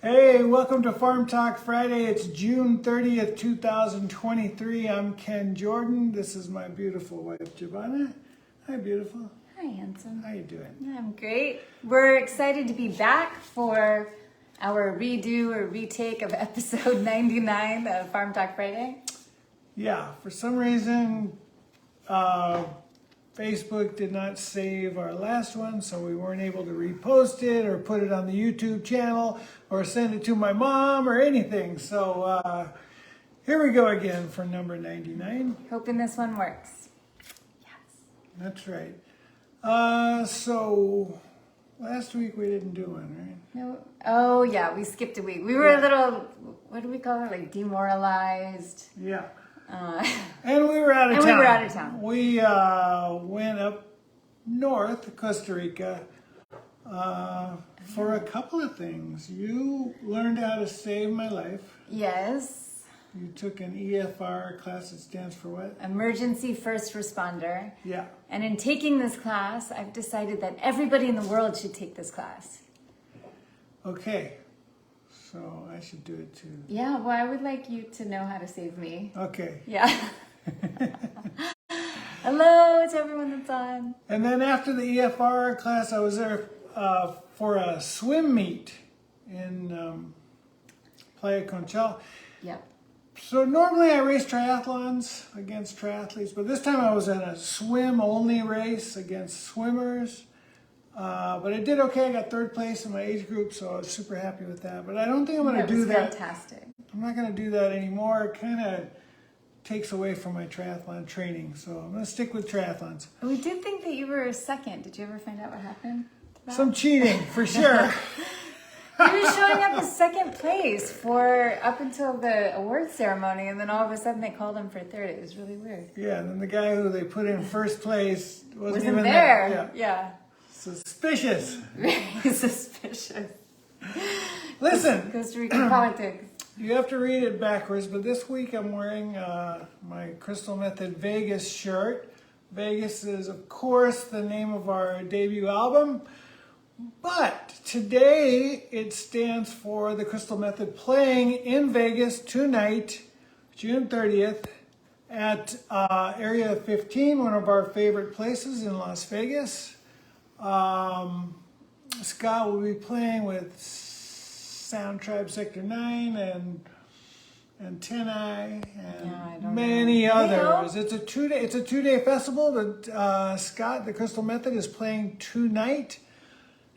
Hey, welcome to Farm Talk Friday. It's June 30th, 2023. I'm Ken Jordan. This is my beautiful wife, Giovanna. Hi, beautiful. Hi, handsome. How you doing? I'm great. We're excited to be back for our redo or retake of episode 99 of Farm Talk Friday. Yeah, for some reason, Facebook did not save our last one, so we weren't able to repost it or put it on the YouTube channel or send it to my mom or anything. So here we go again for number 99. Hoping this one works. Yes. That's right. So last week we didn't do one, right? No. Oh, yeah, we skipped a week. We were a little, what do we call it? Like demoralized. Yeah. And we were out of town. We went up north to Costa Rica for a couple of things. You learned how to save my life. Yes. You took an EFR class that stands for what? Emergency First Responder. Yeah. And in taking this class, I've decided that everybody in the world should take this class. Okay. So I should do it too. Yeah, well, I would like you to know how to save me. Okay. Yeah. Hello to everyone that's on. And then after the EFR class, I was there for a swim meet in Playa Conchal. Yep. So normally I race triathlons against triathletes, but this time I was in a swim-only race against swimmers. But I did okay. I got third place in my age group, so I was super happy with that. But I don't think I'm going to do that. Fantastic. I'm not going to do that anymore. It kind of takes away from my triathlon training, so I'm going to stick with triathlons. We did think that you were second. Did you ever find out what happened? Some cheating, for sure. He was showing up as second place for up until the award ceremony, and then all of a sudden they called him for third. It was really weird. Yeah, and then the guy who they put in first place wasn't Wasn't even there. Yeah. Suspicious. Very suspicious. Listen. Costa Rican politics. You have to read it backwards, but this week I'm wearing my Crystal Method Vegas shirt. Vegas is, of course, the name of our debut album. But today it stands for the Crystal Method playing in Vegas tonight, June 30th, at Area 15, one of our favorite places in Las Vegas. Scott will be playing with Sound Tribe Sector 9 and Antennae and many others. It's a two-day festival that Scott, the Crystal Method, is playing tonight.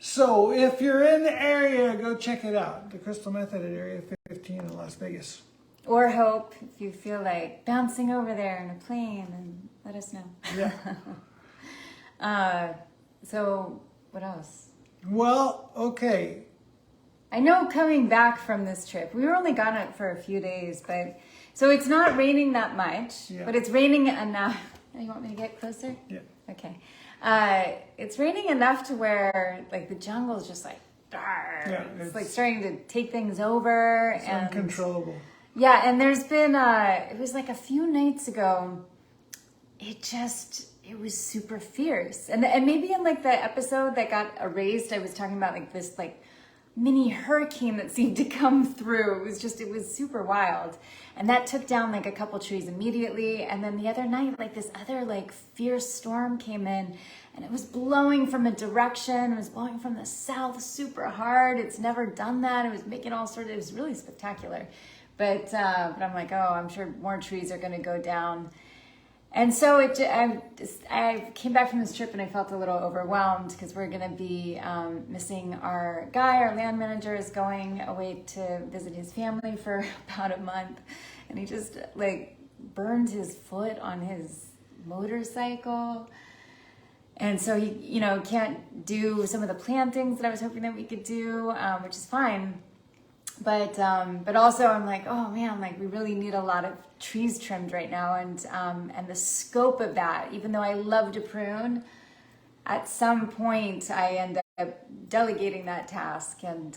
So if you're in the area, go check it out. The Crystal Method at Area 15 in Las Vegas. Or Hope, if you feel like bouncing over there in a plane, and let us know. Yeah. So what else? Well, okay. I know coming back from this trip, we were only gone out for a few days, but so it's not raining that much, but it's raining enough. You want me to get closer? Yeah. Okay. It's raining enough to where like the jungle is just like, it's like starting to take things over. It's uncontrollable. Yeah, and there's been, it was like a few nights ago, it was super fierce. And maybe in like the episode that got erased, I was talking about like this like mini hurricane that seemed to come through. It was super wild. And that took down like a couple trees immediately. And then the other night, like this other like fierce storm came in and it was blowing from a direction. It was blowing from the south super hard. It's never done that. It was making it was really spectacular. But I'm like, oh, I'm sure more trees are going to go down. And so I came back from this trip and I felt a little overwhelmed because we're going to be missing our guy. Our land manager is going away to visit his family for about a month. And he just like burned his foot on his motorcycle. And so he, can't do some of the plantings that I was hoping that we could do, which is fine. But also I'm like, oh man, like we really need a lot of trees trimmed right now, and the scope of that, even though I love to prune, at some point I end up delegating that task, and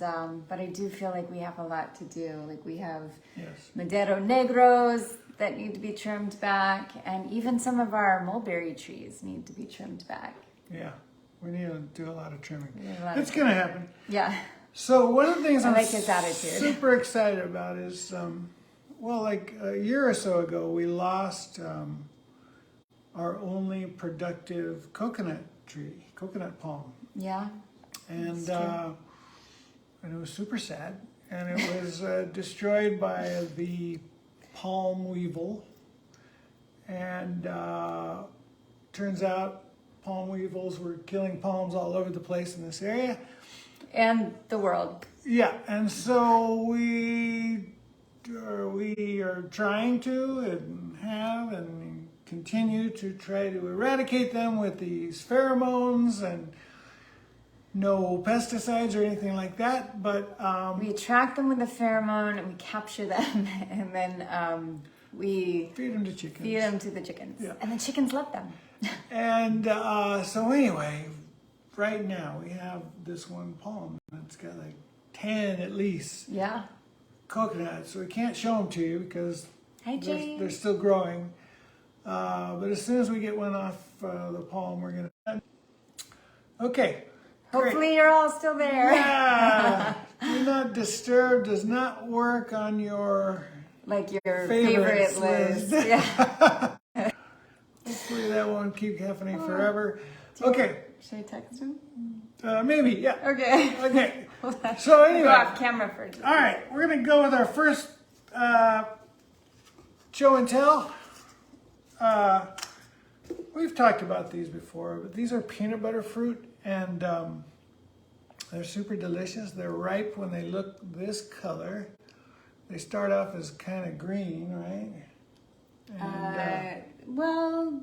but I do feel like we have a lot to do. Like we have Madero Negros that need to be trimmed back, and even some of our mulberry trees need to be trimmed back. Yeah, we need to do a lot of trimming. It's gonna happen. Yeah. So one of the things I I'm like his attitude. super excited about is, well, like a year or so ago, we lost our only productive coconut palm. Yeah. And it was super sad. And it was destroyed by the palm weevil. And turns out palm weevils were killing palms all over the place in this area. And the world. Yeah, and so we are trying to and continue to try to eradicate them with these pheromones and no pesticides or anything like that. But we attract them with a pheromone and we capture them, and then we feed them to chickens. Feed them to the chickens, Yeah. and the chickens love them. And so anyway, right now we have this one palm that's got like 10 at least Yeah. coconuts. So we can't show them to you because Hi, Jane. they're still growing. But as soon as we get one off the palm, we're gonna. Okay. Hopefully great. you're all still there. Yeah. Do not disturb does not work on your Like your favorites favorite list. list. Yeah. Hopefully that won't keep happening forever. Okay. Should I text him? Maybe. Yeah. Okay. Okay. So anyway. Go off camera for just. All right, we're gonna go with our first show and tell. We've talked about these before, but these are peanut butter fruit, and they're super delicious. They're ripe when they look this color. They start off as kind of green, right? And, Well,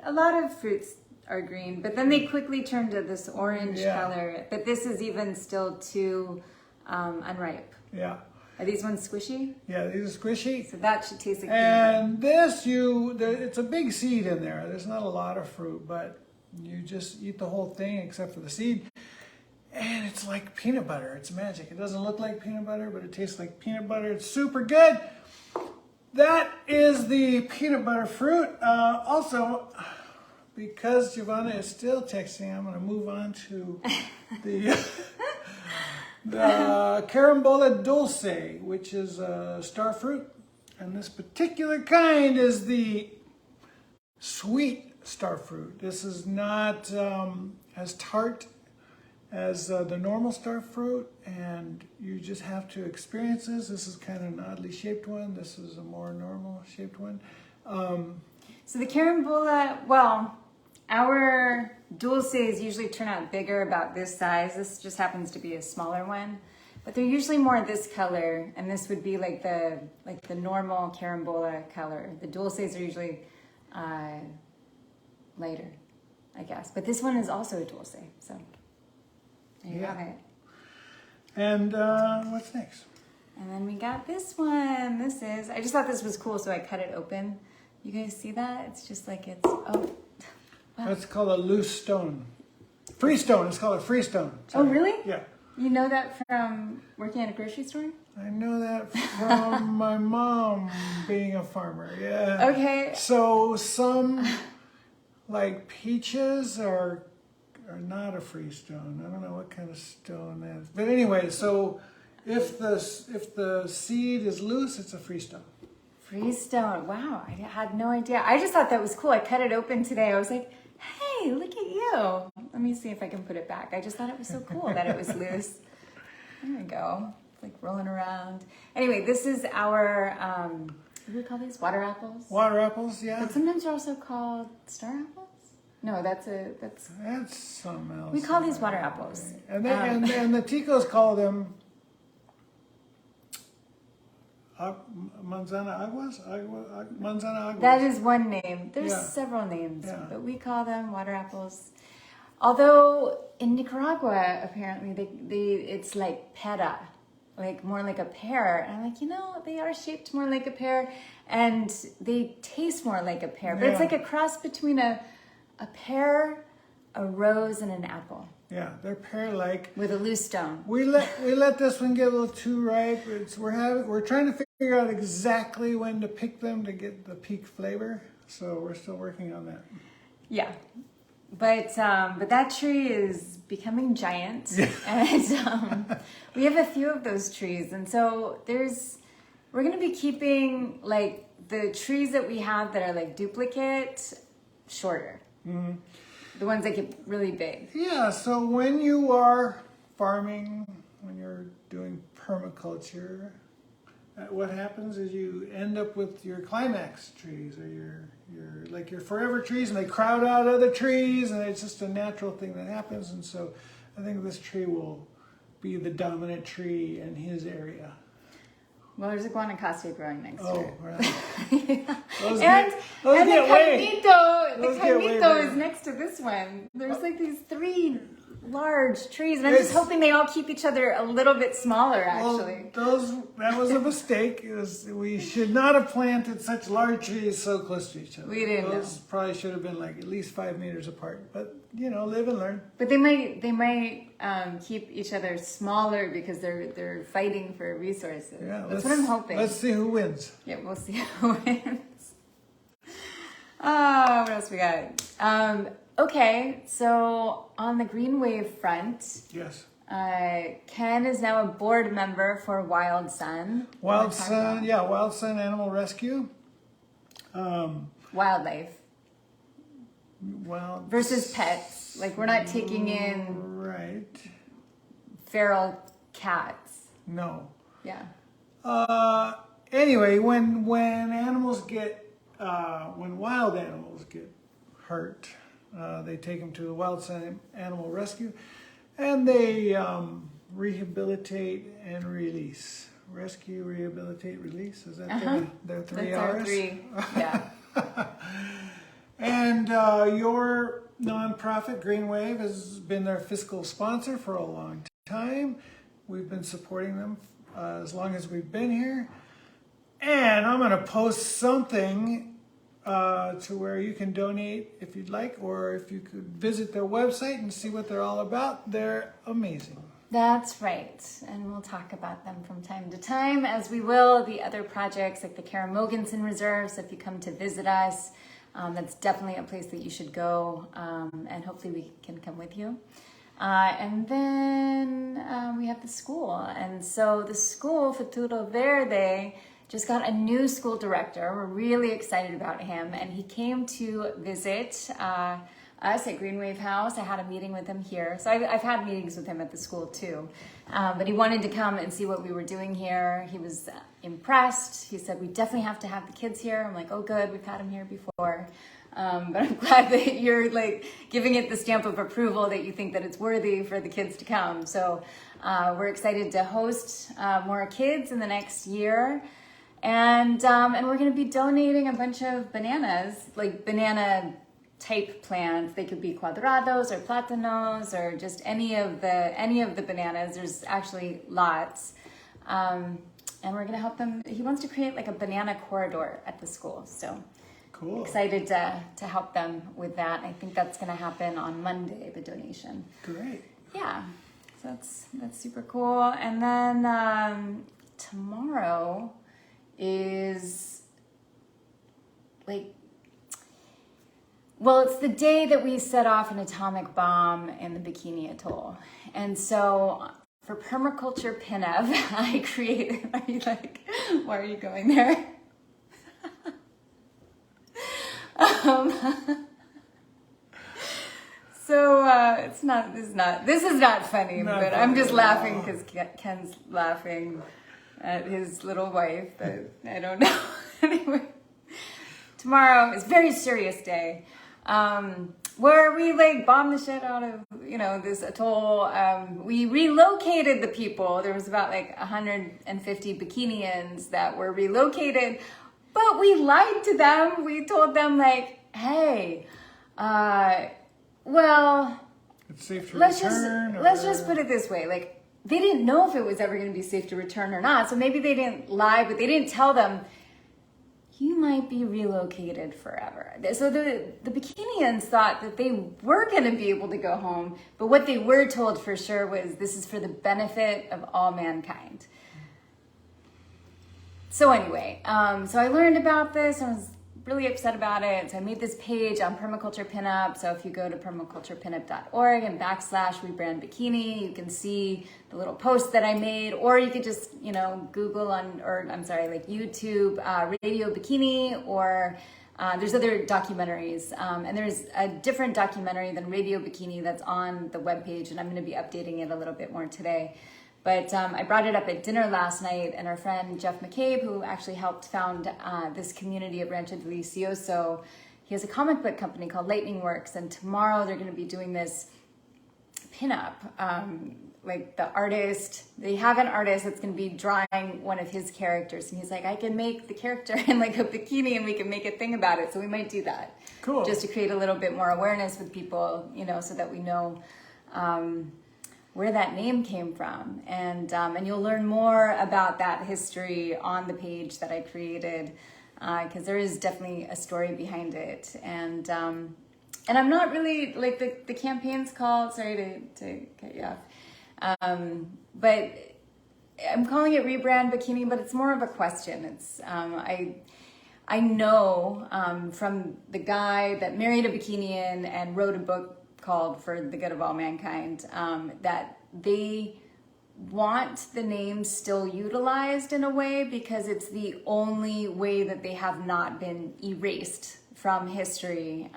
a lot of fruits are green, but then they quickly turn to this orange color. But this is even still too unripe. yeah, Are these ones squishy? yeah, these are squishy. So that should taste like peanut butter. And this, it's a big seed in there. There's not a lot of fruit, but you just eat the whole thing except for the seed. And it's like peanut butter. It's magic. It doesn't look like peanut butter, but it tastes like peanut butter. It's super good. That is the peanut butter fruit. Also, because Giovanna is still texting, I'm going to move on to the carambola dulce, which is a star fruit. And this particular kind is the sweet star fruit. This is not as tart as the normal star fruit, and you just have to experience this. This is kind of an oddly shaped one. This is a more normal shaped one. So the carambola, well, our dulces usually turn out bigger, about this size. This just happens to be a smaller one, but they're usually more this color, and this would be like the normal carambola color. The dulces are usually lighter, I guess. But this one is also a dulce, so there you have it. And what's next? And then we got this one. This is, I just thought this was cool, so I cut it open. You guys see that? It's just like it's, oh. Wow. That's called a loose stone. Freestone. It's called a freestone. Oh, really? Yeah. You know that from working at a grocery store? I know that from my mom being a farmer. Yeah. Okay. So some, like peaches, are not a freestone. I don't know what kind of stone that is. But anyway, so if the seed is loose, it's a freestone. Freestone. Wow, I had no idea. I just thought that was cool. I cut it open today. I was like, hey, look at you. Let me see if I can put it back. I just thought it was so cool that it was loose. There we go. It's like rolling around. Anyway, this is our, what do we call these? Water apples? Water apples, yeah. But sometimes they're also called star apples? No, that's something else. we call these water apples. And and the Ticos call them manzana aguas. Manzana aguas. That is one name. There's Yeah. several names, Yeah. but we call them water apples. Although in Nicaragua, apparently it's like pera, like more like a pear. And I'm like, they are shaped more like a pear, and they taste more like a pear. But it's Yeah. like a cross between a pear, a rose, and an apple Yeah, they're pear-like. with a loose stone. We let this one get a little too ripe. We're trying to figure out exactly when to pick them to get the peak flavor. So we're still working on that. Yeah. But that tree is becoming giant, and we have a few of those trees, and so we're gonna be keeping like the trees that we have that are like duplicate shorter. Mm-hmm. The ones that get really big. Yeah. So when you are farming, when you're doing permaculture, what happens is you end up with your climax trees or your forever trees, and they crowd out other trees, and it's just a natural thing that happens. And so I think this tree will be the dominant tree in his area. Well, there's a guanacaste growing next to it. Right. Yeah. Those and the caimito is next to this one. There's like these 3 large trees, and I'm just hoping they all keep each other a little bit smaller, actually. Well, that was a mistake. We should not have planted such large trees so close to each other. We didn't Those probably should have been like at least 5 meters apart, but live and learn. But they might keep each other smaller because they're fighting for resources. Yeah, that's what I'm hoping. Let's see who wins. Yeah, we'll see who wins. Oh, what else we got? Okay, so on the Green Wave front, yes, Ken is now a board member for Wild Sun. Wild Sun Animal Rescue. Wildlife. Well, versus pets. Like we're not taking in feral cats. No. Yeah. Anyway, when animals when wild animals get hurt, they take them to the Wild Sun Animal Rescue, and they rehabilitate and release. Rescue, rehabilitate, release. Is that their 3 That's R's? Our 3. Yeah. And your nonprofit, Green Wave, has been their fiscal sponsor for a long time. We've been supporting them as long as we've been here. And I'm going to post something to where you can donate if you'd like, or if you could visit their website and see what they're all about. They're amazing. That's right. And we'll talk about them from time to time, as we will the other projects like the Karamoganson Reserve. So if you come to visit us, that's definitely a place that you should go, and hopefully we can come with you. And then we have the school. And so the school, Futuro Verde, just got a new school director. We're really excited about him. And he came to visit us at Green Wave House. I had a meeting with him here. So I've had meetings with him at the school too. But he wanted to come and see what we were doing here. He was impressed. He said, we definitely have to have the kids here. I'm like, oh good, we've had him here before. But I'm glad that you're like giving it the stamp of approval that you think that it's worthy for the kids to come. So we're excited to host more kids in the next year. And we're going to be donating a bunch of bananas, like banana type plants. They could be cuadrados or platanos or just any of the bananas. There's actually lots. And we're going to help them. He wants to create like a banana corridor at the school. So cool. Excited to help them with that. I think that's going to happen on Monday, the donation. Great. Yeah. So that's super cool. And then tomorrow is it's the day that we set off an atomic bomb in the Bikini Atoll. And so for Permaculture Pinup, I created, are you like, why are you going there? This is not funny, but I'm just laughing because Ken's laughing at his little wife, but I don't know. Anyway, tomorrow is a very serious day, where we like bomb the shit out of, this atoll. We relocated the people. There was about like 150 Bikinians that were relocated, but we lied to them. We told them like, hey, it's safe to let's return. just put it this way, like, they didn't know if it was ever going to be safe to return or not. So maybe they didn't lie, but they didn't tell them, you might be relocated forever. So the Bikinians thought that they were going to be able to go home, but what they were told for sure was this is for the benefit of all mankind. So anyway, so I learned about this. I was really upset about it. So I made this page on Permaculture Pinup. So if you go to permaculturepinup.org and /rebrand bikini, you can see the little post that I made, or you could just, Google like YouTube, Radio Bikini, or there's other documentaries. And there's a different documentary than Radio Bikini that's on the webpage, and I'm going to be updating it a little bit more today. But I brought it up at dinner last night, and our friend Jeff McCabe, who actually helped found this community of Rancho Delicioso, he has a comic book company called Lightning Works, and tomorrow they're going to be doing this pinup. Like the artist, they have an artist that's going to be drawing one of his characters, and he's like, I can make the character in like a bikini, and we can make a thing about it. So we might do that. Cool. Just to create a little bit more awareness with people, so that we know where that name came from, and you'll learn more about that history on the page that I created, because there is definitely a story behind it, and I'm not really like the campaign's called. Sorry to cut you off, but I'm calling it Rebrand Bikini, but it's more of a question. It's I know from the guy that married a Bikinian and wrote a book called For the Good of All Mankind, that they want the name still utilized in a way because it's the only way that they have not been erased from history,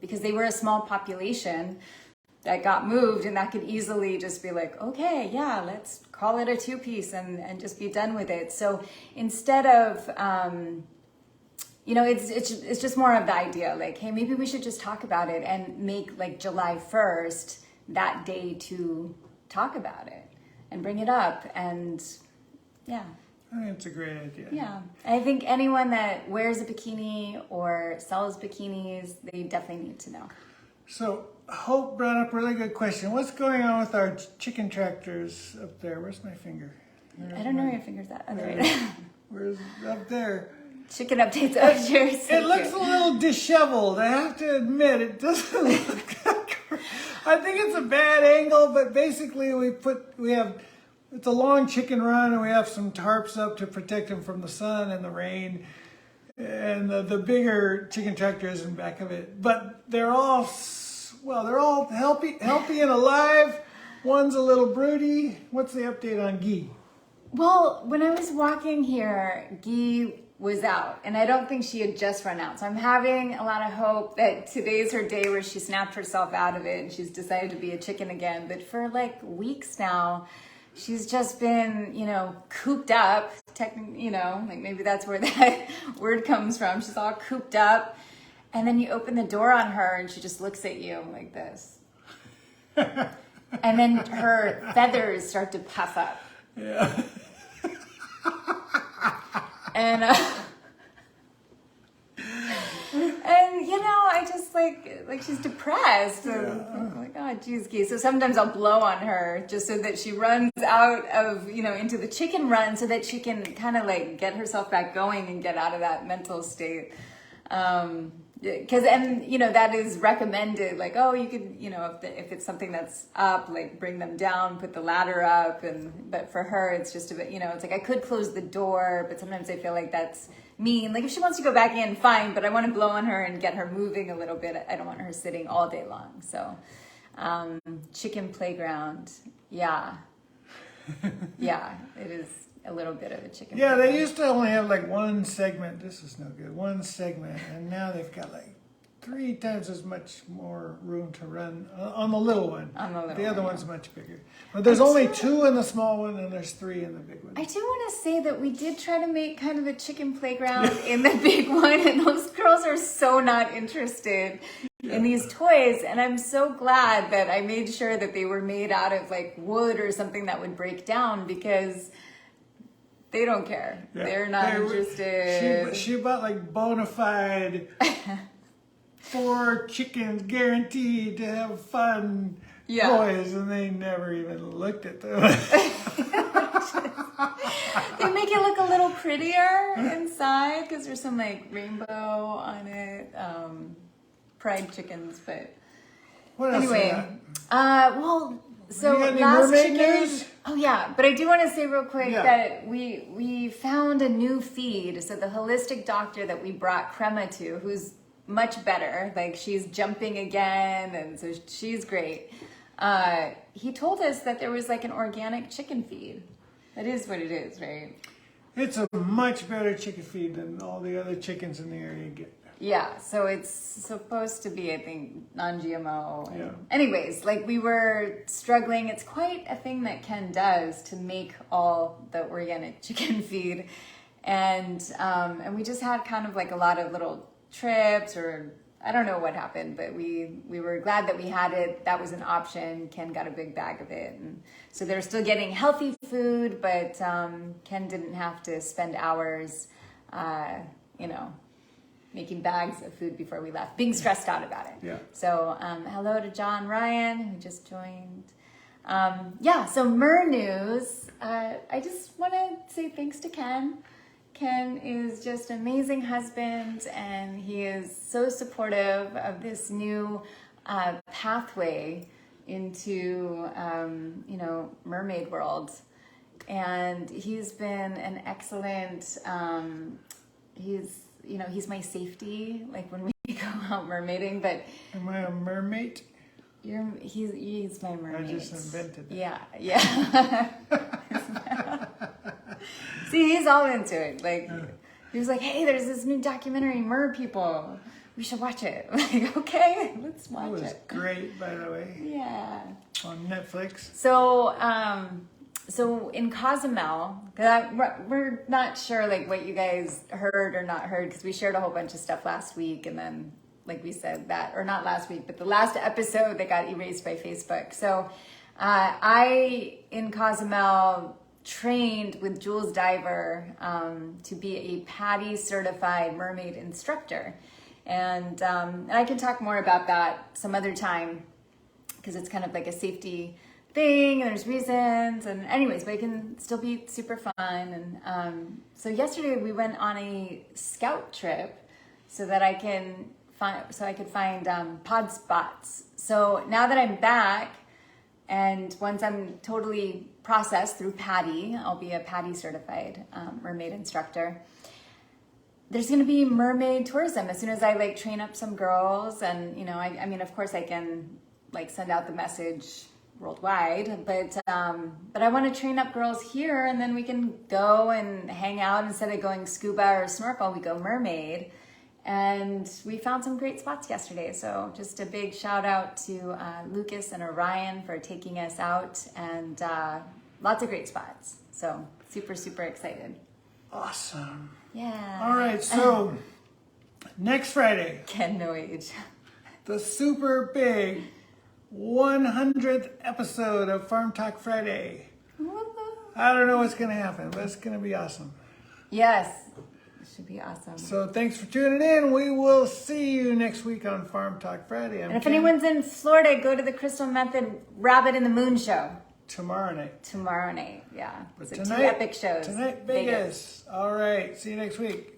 because they were a small population that got moved, and that could easily just be like, okay, yeah, let's call it a two-piece and just be done with it. So instead of it's just more of the idea, like, hey, maybe we should just talk about it and make like July 1st that day to talk about it and bring it up. And yeah. I think it's a great idea. Yeah. I think anyone that wears a bikini or sells bikinis, they definitely need to know. So Hope brought up a really good question. What's going on with our chicken tractors up there? Where's my finger? I don't know where your finger's at. Oh, there it is. Where's up there? Chicken updates of yours. It looks a little disheveled. I have to admit, it doesn't look that great. I think it's a bad angle, but basically it's a long chicken run, and we have some tarps up to protect them from the sun and the rain. And the bigger chicken tractor is in back of it. But they're all healthy and alive. One's a little broody. What's the update on Guy? Well, when I was walking here, Guy was out, and I don't think she had just run out. So I'm having a lot of hope that today's her day where she snapped herself out of it and she's decided to be a chicken again. But for like weeks now, she's just been, cooped up. Technically, like maybe that's where that word comes from. She's all cooped up, and then you open the door on her and she just looks at you like this. And then her feathers start to puff up. Yeah. And I just like she's depressed. And I'm like, oh, geez, Guy. So sometimes I'll blow on her just so that she runs out of, into the chicken run so that she can kind of like get herself back going and get out of that mental state. Because that is recommended, like, oh, you could, if it's something that's up, like bring them down, put the ladder up, but for her it's just a bit, it's like I could close the door, but sometimes I feel like that's mean. Like if she wants to go back in, fine, but I want to blow on her and get her moving a little bit. I don't want her sitting all day long. So chicken playground, yeah, it is a little bit of a chicken. Yeah, playground. they used to only have like one segment. This is no good. One segment, and now they've got like 3 times as much more room to run on the little one. The other one's much bigger. But there's only 2 in the small one, and there's 3 in the big one. I do want to say that we did try to make kind of a chicken playground in the big one, and those girls are so not interested in these toys. And I'm so glad that I made sure that they were made out of like wood or something that would break down, because they don't care. Yeah. They're not interested. She bought like bona fide 4 chickens guaranteed to have fun toys, and they never even looked at them. They make it look a little prettier inside because there's some like rainbow on it. Pride chickens, but what else? Anyway, well, So you got any last mermaid chicken, news? oh yeah, but I do want to say real quick Yeah. that we found a new feed. So the holistic doctor that we brought Crema to, who's much better, like she's jumping again, and so she's great. He told us that there was like an organic chicken feed. That is what it is, right? It's a much better chicken feed than all the other chickens in the area get. Yeah, so it's supposed to be, I think, non-GMO. Yeah. Anyways, like we were struggling. It's quite a thing that Ken does to make all the organic chicken feed. And we just had kind of like a lot of little trips, or I don't know what happened, but we were glad that we had it. That was an option. Ken got a big bag of it. And so they're still getting healthy food, but Ken didn't have to spend hours, making bags of food before we left, being stressed out about it. Yeah. So hello to John Ryan, who just joined. So Mer News. I just want to say thanks to Ken. Ken is just an amazing husband, and he is so supportive of this new pathway into, mermaid world. And he's been an excellent, he's my safety, like when we go out mermaiding, but... Am I a mermaid? He's my mermaid. I just invented it. Yeah. See, he's all into it. Like, he was like, hey, there's this new documentary, Mer People. We should watch it. I'm like, okay, let's watch it. It was great, by the way. Yeah. On Netflix. So in Cozumel, because we're not sure like what you guys heard or not heard, because we shared a whole bunch of stuff last week, and then like we said that, or not last week, but the last episode that got erased by Facebook. So I, in Cozumel, trained with Jules Diver to be a PADI certified mermaid instructor. And I can talk more about that some other time, because it's kind of like a safety thing, and there's reasons, and anyways, but it can still be super fun. And so yesterday we went on a scout trip so that I could find pod spots. So now that I'm back, and once I'm totally processed through PADI, I'll be a PADI certified mermaid instructor. There's going to be mermaid tourism as soon as I like train up some girls, and I mean, of course I can like send out the message worldwide, but I want to train up girls here, and then we can go and hang out. Instead of going scuba or snorkel, we go mermaid. And we found some great spots yesterday. So just a big shout out to Lucas and Orion for taking us out, and lots of great spots. So super, super excited. Awesome. Yeah. All right, so next Friday, Ken no age. the super big 100th episode of Farm Talk Friday. I don't know what's going to happen, but it's going to be awesome. Yes. It should be awesome. So thanks for tuning in. We will see you next week on Farm Talk Friday. And if anyone's in Florida, go to the Crystal Method Rabbit in the Moon show. Tomorrow night. Tomorrow night, yeah. But So tonight, 2 epic shows. Tonight, Vegas. All right. See you next week.